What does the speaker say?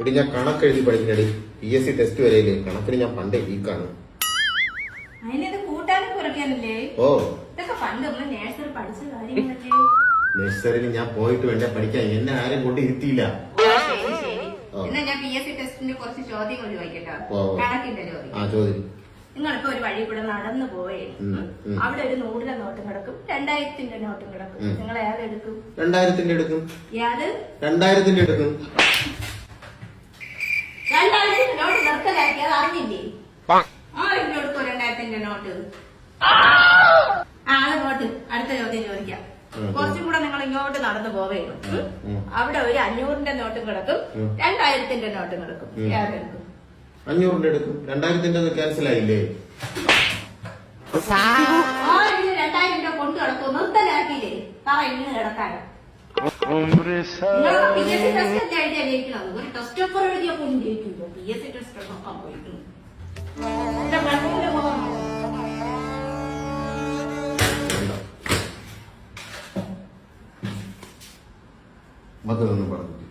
എടി ഞാൻ കണക്ക് എഴുതി പഠിക്കണടി. PSC ടെസ്റ്റ് വരെയില്ലേ, കണക്കിന് ഞാൻ പണ്ടേ വീക്കാണ്. ഓ നഴ്സറിയിൽ ഞാൻ പോയിട്ട് വേണ്ട പഠിക്കാൻ, എന്നെ ആരും കൊണ്ട് ഇരുത്തിയില്ല. ചോദ്യം. നിങ്ങളിപ്പോ ഒരു വഴി കൂടെ നടന്നു പോയേ, അവിടെ ഒരു 100 നോട്ടും കിടക്കും, 2000 നോട്ടും കിടക്കും. നിങ്ങൾ ഏതെടുക്കും? 2000 എടുക്കും. ഏത് 2000 എടുക്കും? 2000 നോട്ട് നിർത്തലാക്കി, അത് അറിഞ്ഞില്ലേ? ആരെങ്കിലും എടുക്കും 2000 നോട്ട്? അത് നോട്ട്. അടുത്ത ചോദ്യം ചോദിക്കാം. കുറച്ചും കൂടെ നിങ്ങൾ ഇങ്ങോട്ട് നടന്നു പോവേ, അവിടെ ഒരു 500 നോട്ടും കിടക്കും, 2000 നോട്ടും കിടക്കും. ഏതെടുക്കും? 500 എടുക്കും. 2000 ക്യാൻസൽ ആയില്ലേ? 2000 കൊണ്ട് കിടക്കും, നിർത്തലാക്കിയില്ലേ? പറ ഇന്ന് കിടക്കാനോ? നിങ്ങളൊക്കെ PSC ടെസ്റ്റ് എന്താ എഴുതിയാ ജയിക്കണത്? ഒരു ടെസ്റ്റ് പേപ്പർ എഴുതിയപ്പോ ജയിക്കുമോ? PSC ടെസ്റ്റ് നോക്കാൻ പോയിരുന്നു. മക്കളൊന്നും പറഞ്ഞു.